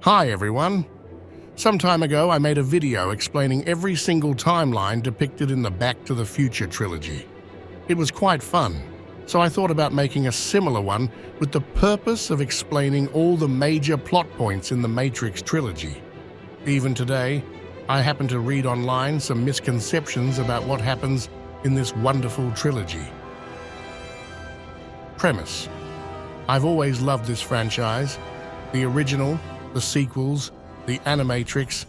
Hi everyone. Some time ago I made a video explaining every single timeline depicted in the Back to the Future trilogy. It was quite fun, so I thought about making a similar one with the purpose of explaining all the major plot points in the Matrix Trilogy. Even today, I happen to read online some misconceptions about what happens in this wonderful trilogy. Premise: I've always loved this franchise, the original, the sequels, the Animatrix,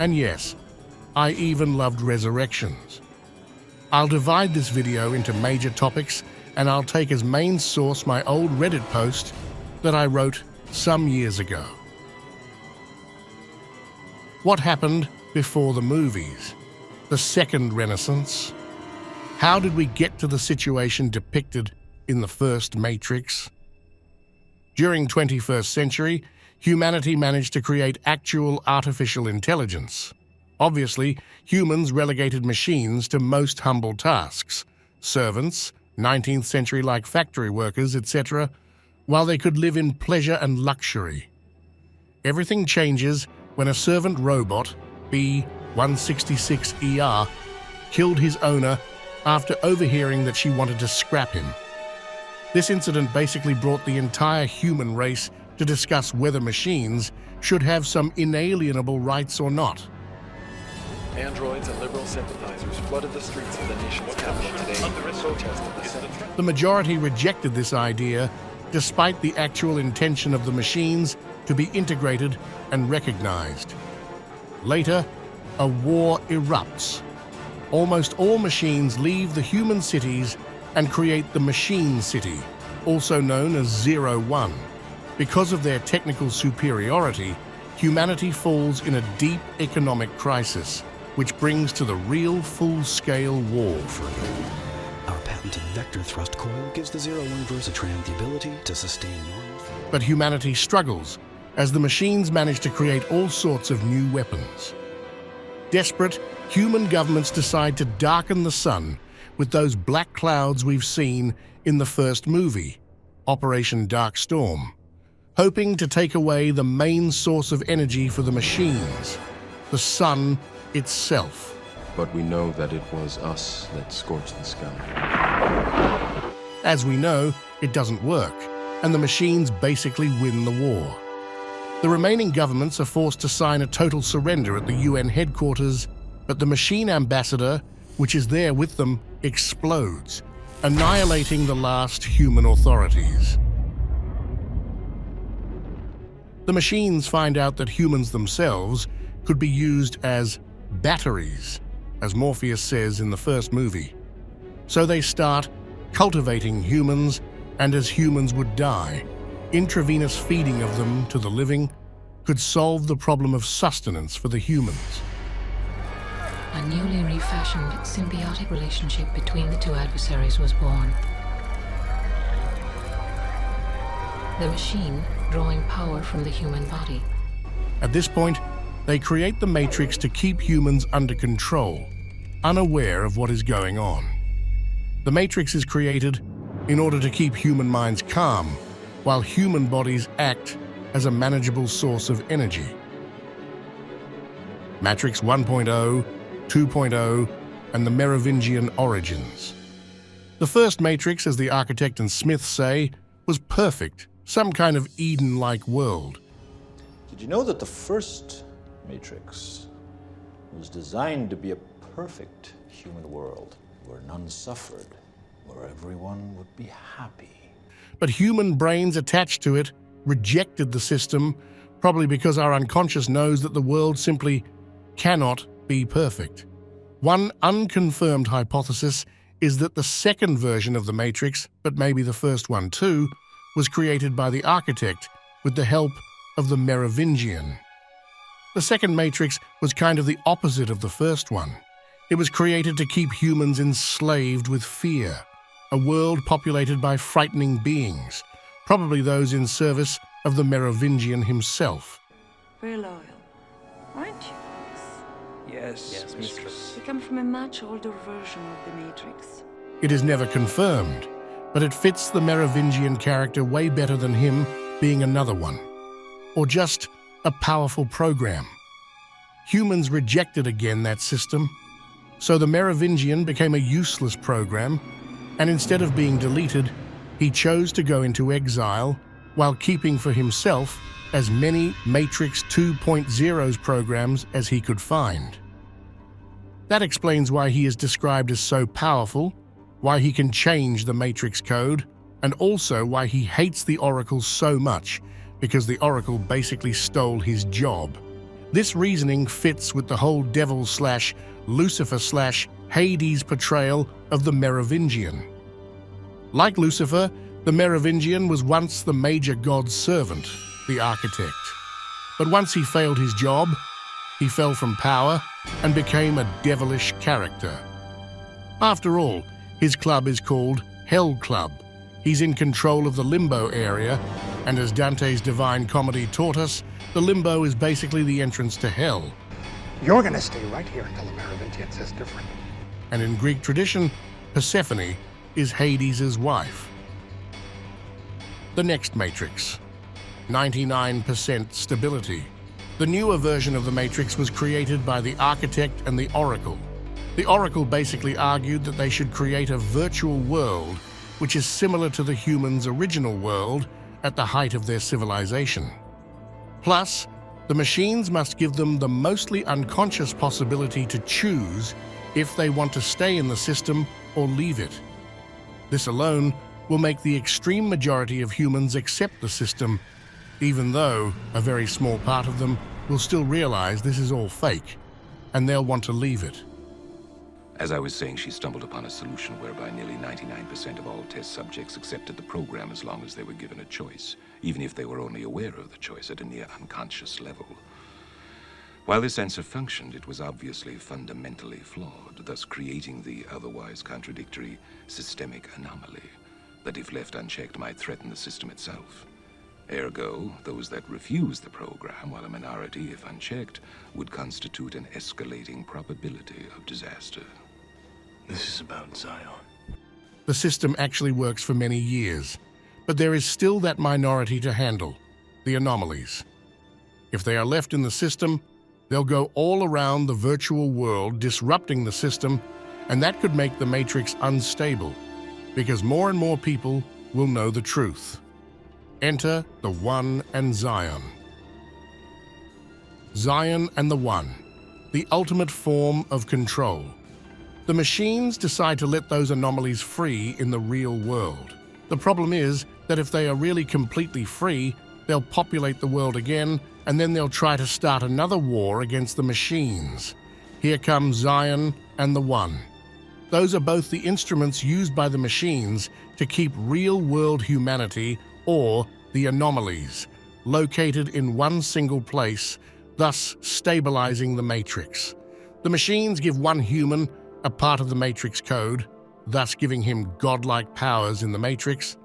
and yes, I even loved Resurrections. I'll divide this video into major topics, and I'll take as main source my old Reddit post that I wrote some years ago. What happened before the movies? The Second Renaissance? How did we get to the situation depicted in the first Matrix? During 21st century, humanity managed to create actual artificial intelligence. Obviously, humans relegated machines to most humble tasks, servants, 19th century-like factory workers, etc., while they could live in pleasure and luxury. Everything changes when a servant robot, B-166ER, killed his owner after overhearing that she wanted to scrap him. This incident basically brought the entire human race to discuss whether machines should have some inalienable rights or not. Androids and liberal sympathizers flooded the streets of the nation's capital today in protest of the Senate. The majority rejected this idea, despite the actual intention of the machines to be integrated and recognized. Later, a war erupts. Almost all machines leave the human cities and create the Machine City, also known as 01. Because of their technical superiority, humanity falls in a deep economic crisis, which brings to the real full-scale war. Our patented vector thrust coil gives the 01 Versatran the ability to sustain normal. But humanity struggles, as the machines manage to create all sorts of new weapons. Desperate, human governments decide to darken the sun with those black clouds we've seen in the first movie, Operation Dark Storm, hoping to take away the main source of energy for the machines, the sun itself. But we know that it was us that scorched the sky. As we know, it doesn't work, and the machines basically win the war. The remaining governments are forced to sign a total surrender at the UN headquarters, but the machine ambassador, which is there with them, explodes, annihilating the last human authorities. The machines find out that humans themselves could be used as batteries, as Morpheus says in the first movie. So they start cultivating humans, and as humans would die, intravenous feeding of them to the living could solve the problem of sustenance for the humans. A newly refashioned symbiotic relationship between the two adversaries was born. The machine drawing power from the human body. At this point, they create the Matrix to keep humans under control, unaware of what is going on. The Matrix is created in order to keep human minds calm, while human bodies act as a manageable source of energy. Matrix 1.0, 2.0, and the Merovingian origins. The first Matrix, as the architect and Smith say, was perfect, some kind of Eden-like world. Did you know that the first Matrix was designed to be a perfect human world, where none suffered, where everyone would be happy? But human brains attached to it rejected the system, probably because our unconscious knows that the world simply cannot be perfect. One unconfirmed hypothesis is that the second version of the Matrix, but maybe the first one too, was created by the architect with the help of the Merovingian. The second Matrix was kind of the opposite of the first one. It was created to keep humans enslaved with fear, a world populated by frightening beings, probably those in service of the Merovingian himself. Very loyal, aren't you? Yes, mistress. We come from a much older version of the Matrix. It is never confirmed, but it fits the Merovingian character way better than him being another one, or just a powerful program. Humans rejected again that system, so the Merovingian became a useless program, and instead of being deleted, he chose to go into exile while keeping for himself as many Matrix 2.0's programs as he could find. That explains why he is described as so powerful, why he can change the Matrix code, and also why he hates the Oracle so much, because the Oracle basically stole his job. This reasoning fits with the whole Devil/Lucifer/Hades portrayal of the Merovingian. Like Lucifer, the Merovingian was once the major god's servant, the architect. But once he failed his job, he fell from power and became a devilish character. After all, his club is called Hell Club. He's in control of the Limbo area, and as Dante's Divine Comedy taught us, the Limbo is basically the entrance to hell. You're gonna stay right here until the Merovingian says different. And in Greek tradition, Persephone is Hades' wife. The next Matrix. 99% stability. The newer version of the Matrix was created by the architect and the Oracle. The Oracle basically argued that they should create a virtual world which is similar to the humans' original world at the height of their civilization. Plus, the machines must give them the mostly unconscious possibility to choose if they want to stay in the system or leave it. This alone will make the extreme majority of humans accept the system, even though a very small part of them will still realize this is all fake, and they'll want to leave it. As I was saying, she stumbled upon a solution whereby nearly 99% of all test subjects accepted the program as long as they were given a choice, even if they were only aware of the choice at a near unconscious level. While this answer functioned, it was obviously fundamentally flawed, thus creating the otherwise contradictory systemic anomaly that, if left unchecked, might threaten the system itself. Ergo, those that refuse the program, while a minority, if unchecked, would constitute an escalating probability of disaster. This is about Zion. The system actually works for many years, but there is still that minority to handle, the anomalies. If they are left in the system, they'll go all around the virtual world, disrupting the system, and that could make the Matrix unstable, because more and more people will know the truth. Enter the One and Zion. Zion and the One, the ultimate form of control. The machines decide to let those anomalies free in the real world. The problem is that if they are really completely free, they'll populate the world again, and then they'll try to start another war against the machines. Here comes Zion and the One. Those are both the instruments used by the machines to keep real-world humanity, or the anomalies, located in one single place, thus stabilizing the Matrix. The machines give one human a part of the Matrix code, thus giving him godlike powers in the Matrix,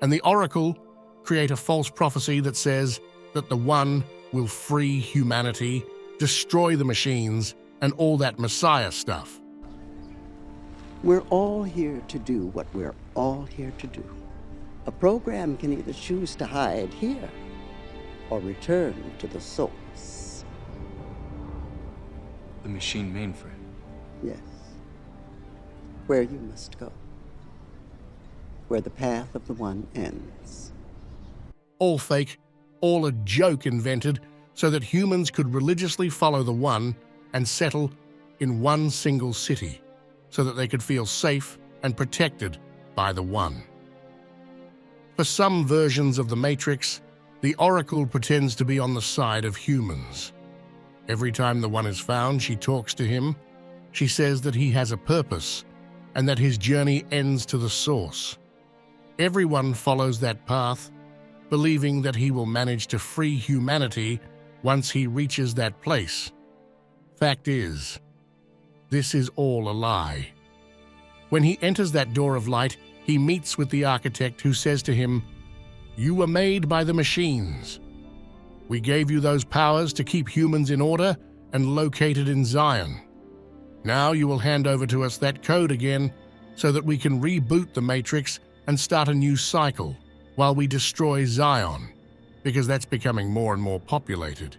and the Oracle create a false prophecy that says that the One will free humanity, destroy the machines, and all that Messiah stuff. We're all here to do what we're all here to do. A program can either choose to hide here or return to the source. The machine mainframe. Yes. Where you must go. Where the path of the One ends. All fake, all a joke invented so that humans could religiously follow the One and settle in one single city, so that they could feel safe and protected by the One. For some versions of the Matrix, the Oracle pretends to be on the side of humans. Every time the One is found, she talks to him. She says that he has a purpose and that his journey ends to the source. Everyone follows that path, believing that he will manage to free humanity once he reaches that place. Fact is, this is all a lie. When he enters that door of light, he meets with the architect who says to him, "You were made by the machines. We gave you those powers to keep humans in order and located in Zion. Now you will hand over to us that code again so that we can reboot the Matrix and start a new cycle while we destroy Zion, because that's becoming more and more populated."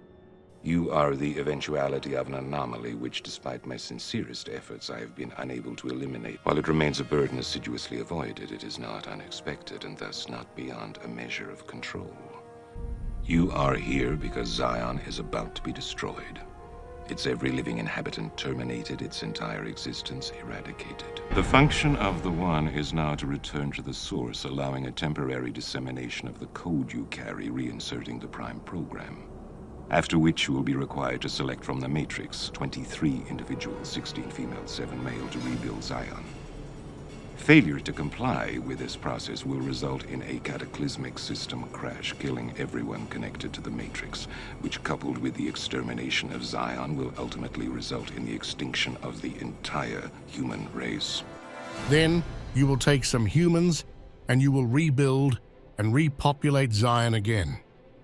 You are the eventuality of an anomaly which, despite my sincerest efforts, I have been unable to eliminate. While it remains a burden assiduously avoided, it is not unexpected and thus not beyond a measure of control. You are here because Zion is about to be destroyed. Its every living inhabitant terminated, its entire existence eradicated. The function of the One is now to return to the source, allowing a temporary dissemination of the code you carry, reinserting the Prime program. After which you will be required to select from the Matrix 23 individuals, 16 female, 7 male, to rebuild Zion. Failure to comply with this process will result in a cataclysmic system crash, killing everyone connected to the Matrix, which, coupled with the extermination of Zion, will ultimately result in the extinction of the entire human race. Then you will take some humans and you will rebuild and repopulate Zion again,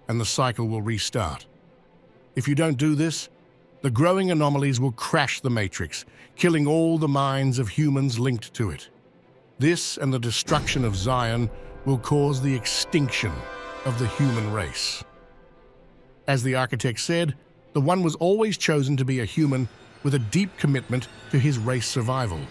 and the cycle will restart. If you don't do this, the growing anomalies will crash the Matrix, killing all the minds of humans linked to it. This and the destruction of Zion will cause the extinction of the human race. As the architect said, the One was always chosen to be a human with a deep commitment to his race survival.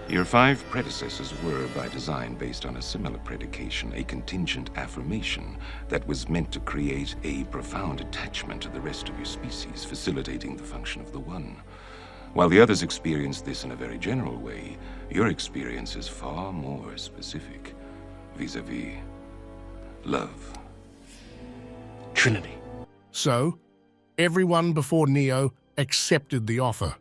Your 5 predecessors were, by design, based on a similar predication, a contingent affirmation that was meant to create a profound attachment to the rest of your species, facilitating the function of the One. While the others experienced this in a very general way, your experience is far more specific, vis-a-vis love. Trinity. So, everyone before Neo accepted the offer.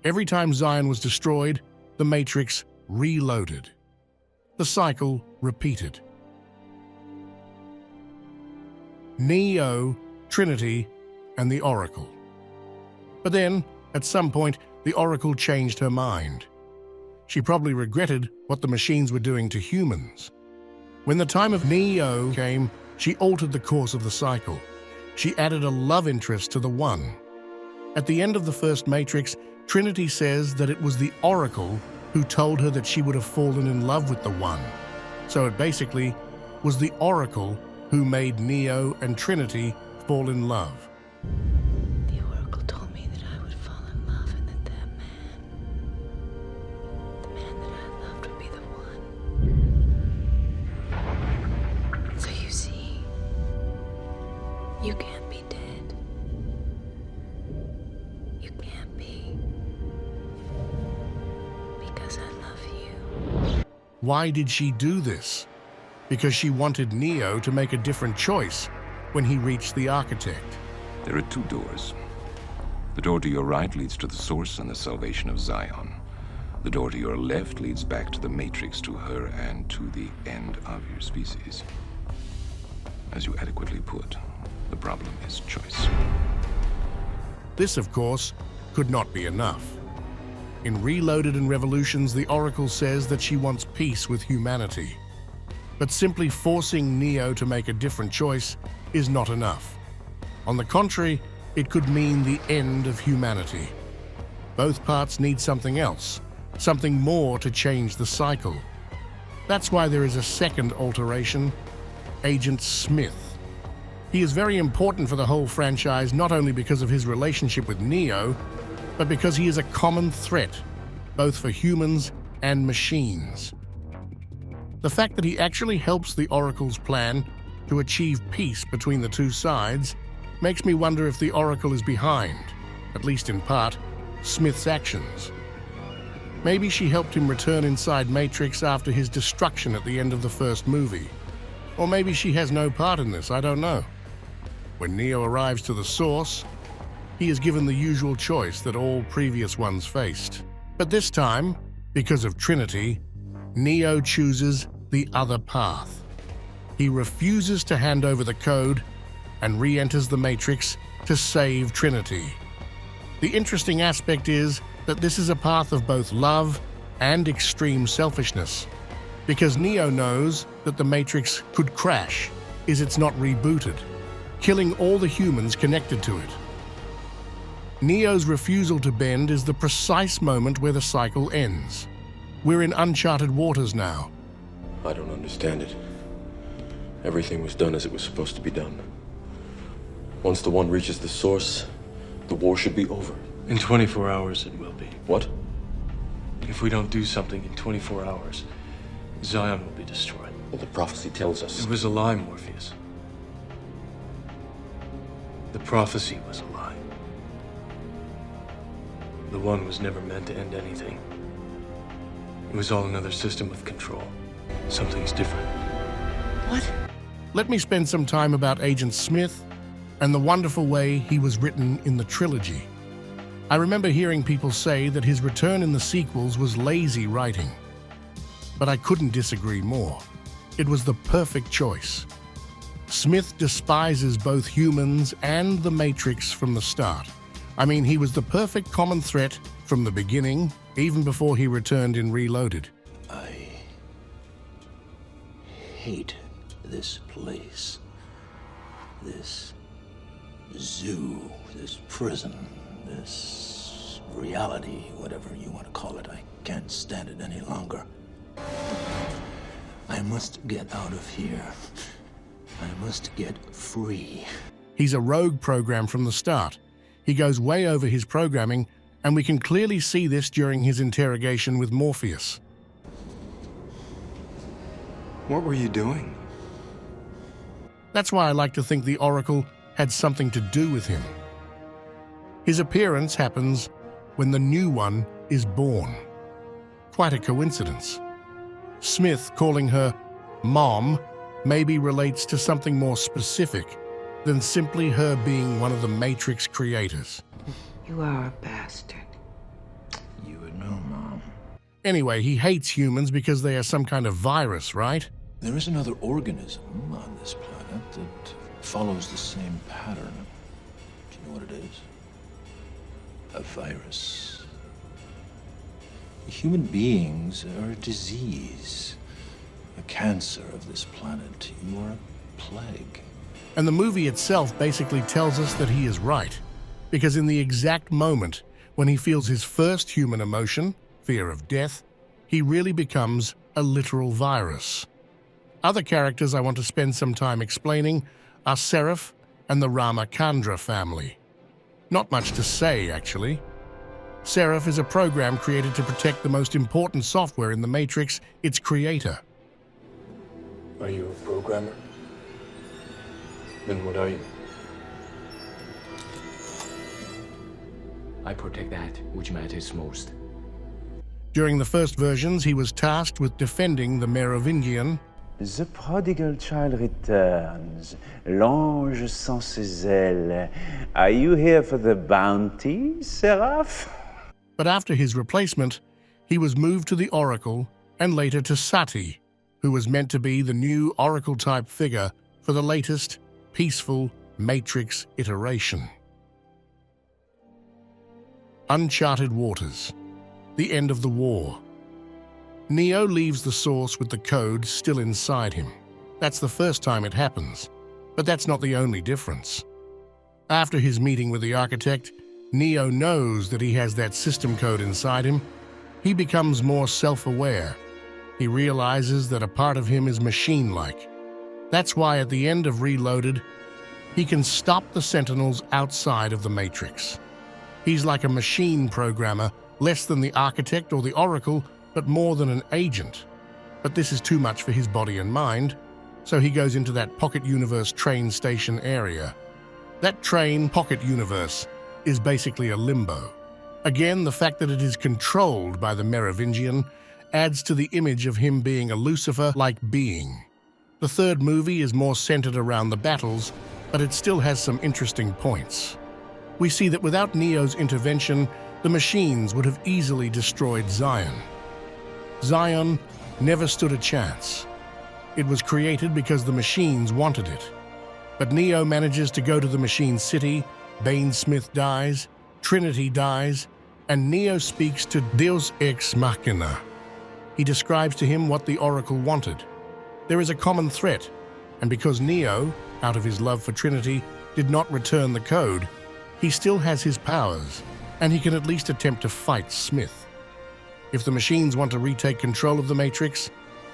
Every time Zion was destroyed, the Matrix reloaded. The cycle repeated. Neo, Trinity, and the Oracle. But then, at some point, the Oracle changed her mind. She probably regretted what the machines were doing to humans. When the time of Neo came, she altered the course of the cycle. She added a love interest to the One. At the end of the first Matrix, Trinity says that it was the Oracle who told her that she would have fallen in love with the One. So it basically was the Oracle who made Neo and Trinity fall in love. The Oracle told me that I would fall in love and that the man that I loved would be the One. So you see, you can't be dead. You can't be. Because I love you. Why did she do this? Because she wanted Neo to make a different choice when he reached the architect. There are 2 doors. The door to your right leads to the source and the salvation of Zion. The door to your left leads back to the Matrix, to her, and to the end of your species. As you adequately put, the problem is choice. This, of course, could not be enough. In Reloaded and Revolutions, the Oracle says that she wants peace with humanity. But simply forcing Neo to make a different choice is not enough. On the contrary, it could mean the end of humanity. Both parts need something else, something more to change the cycle. That's why there is a second alteration, Agent Smith. He is very important for the whole franchise, not only because of his relationship with Neo, but because he is a common threat, both for humans and machines. The fact that he actually helps the Oracle's plan to achieve peace between the 2 sides makes me wonder if the Oracle is behind, at least in part, Smith's actions. Maybe she helped him return inside Matrix after his destruction at the end of the first movie. Or maybe she has no part in this, I don't know. When Neo arrives to the source, he is given the usual choice that all previous ones faced. But this time, because of Trinity, Neo chooses the other path. He refuses to hand over the code and re-enters the Matrix to save Trinity. The interesting aspect is that this is a path of both love and extreme selfishness, because Neo knows that the Matrix could crash if it's not rebooted, killing all the humans connected to it. Neo's refusal to bend is the precise moment where the cycle ends. We're in uncharted waters now. I don't understand it. Everything was done as it was supposed to be done. Once the One reaches the source, the war should be over. In 24 hours, it will be. What? If we don't do something in 24 hours, Zion will be destroyed. Well, the prophecy tells us. It was a lie, Morpheus. The prophecy was a lie. The One was never meant to end anything. It was all another system of control. Something's different. What? Let me spend some time about Agent Smith and the wonderful way he was written in the trilogy. I remember hearing people say that his return in the sequels was lazy writing. But I couldn't disagree more. It was the perfect choice. Smith despises both humans and the Matrix from the start. I mean, he was the perfect common threat from the beginning, even before he returned in Reloaded. I hate this place. This zoo, this prison, this reality, whatever you want to call it. I can't stand it any longer. I must get out of here. I must get free. He's a rogue program from the start. He goes way over his programming, and we can clearly see this during his interrogation with Morpheus. What were you doing? That's why I like to think the Oracle had something to do with him. His appearance happens when the new one is born. Quite a coincidence. Smith calling her Mom maybe relates to something more specific than simply her being one of the Matrix creators. You are a bastard. You would know, Mom. Anyway, he hates humans because they are some kind of virus, right? There is another organism on this planet that follows the same pattern. Do you know what it is? A virus. Human beings are a disease, a cancer of this planet. You are a plague. And the movie itself basically tells us that he is right, because in the exact moment when he feels his first human emotion, fear of death, he really becomes a literal virus. Other characters I want to spend some time explaining are Seraph and the Ramachandra family. Not much to say, actually. Seraph is a program created to protect the most important software in the Matrix, its creator. Are you a programmer? Then what are you? I protect that which matters most. During the first versions, he was tasked with defending the Merovingian. The prodigal child returns, l'ange sans ses ailes. Are you here for the bounty, Seraph? But after his replacement, he was moved to the Oracle and later to Sati, who was meant to be the new Oracle-type figure for the latest, peaceful Matrix iteration. Uncharted waters. The end of the war. Neo leaves the source with the code still inside him. That's the first time it happens, but that's not the only difference. After his meeting with the architect, Neo knows that he has that system code inside him. He becomes more self-aware. He realizes that a part of him is machine-like. That's why at the end of Reloaded, he can stop the Sentinels outside of the Matrix. He's like a machine programmer, less than the architect or the Oracle, but more than an agent. But this is too much for his body and mind, so he goes into that pocket universe train station area. That train pocket universe is basically a limbo. Again, the fact that it is controlled by the Merovingian adds to the image of him being a Lucifer-like being. The third movie is more centered around the battles, but it still has some interesting points. We see that without Neo's intervention, the machines would have easily destroyed Zion. Zion never stood a chance. It was created because the machines wanted it. But Neo manages to go to the machine city, Bane Smith dies, Trinity dies, and Neo speaks to Deus Ex Machina. He describes to him what the Oracle wanted. There is a common threat, and because Neo, out of his love for Trinity, did not return the code, he still has his powers, and he can at least attempt to fight Smith. If the machines want to retake control of the Matrix,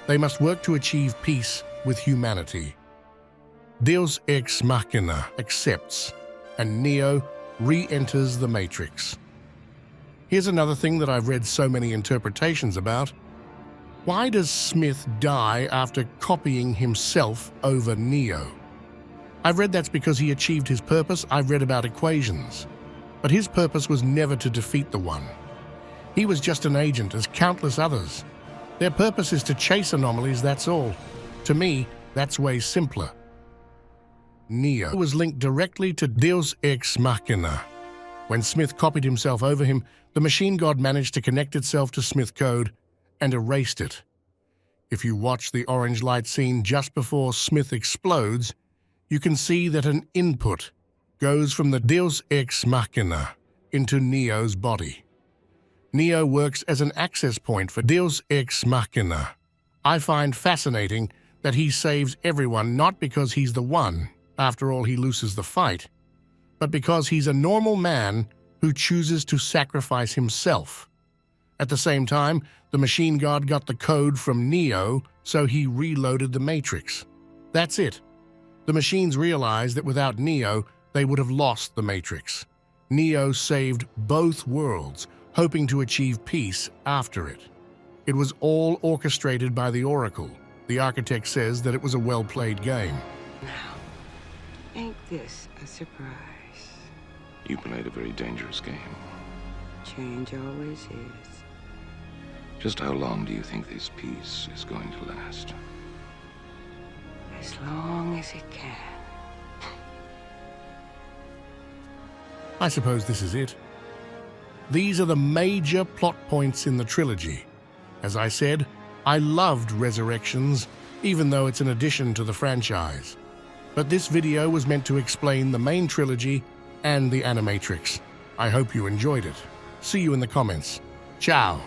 they must work to achieve peace with humanity. Deus Ex Machina accepts, and Neo re-enters the Matrix. Here's another thing that I've read so many interpretations about. Why does Smith die after copying himself over Neo? I've read that's because he achieved his purpose. I've read about equations. But his purpose was never to defeat the One. He was just an agent, as countless others. Their purpose is to chase anomalies, that's all. To me, that's way simpler. Neo was linked directly to Deus Ex Machina. When Smith copied himself over him, the machine god managed to connect itself to Smith code and erased it. If you watch the orange light scene just before Smith explodes, you can see that an input goes from the Deus Ex Machina into Neo's body. Neo works as an access point for Deus Ex Machina. I find fascinating that he saves everyone not because he's the One, after all he loses the fight, but because he's a normal man who chooses to sacrifice himself. At the same time, the machine god got the code from Neo, so he reloaded the Matrix. That's it. The machines realized that without Neo, they would have lost the Matrix. Neo saved both worlds, hoping to achieve peace after it. It was all orchestrated by the Oracle. The architect says that it was a well-played game. Now, ain't this a surprise? You played a very dangerous game. Change always is. Just how long do you think this peace is going to last? As long as it can. I suppose this is it. These are the major plot points in the trilogy. As I said, I loved Resurrections, even though it's an addition to the franchise. But this video was meant to explain the main trilogy and the Animatrix. I hope you enjoyed it. See you in the comments. Ciao.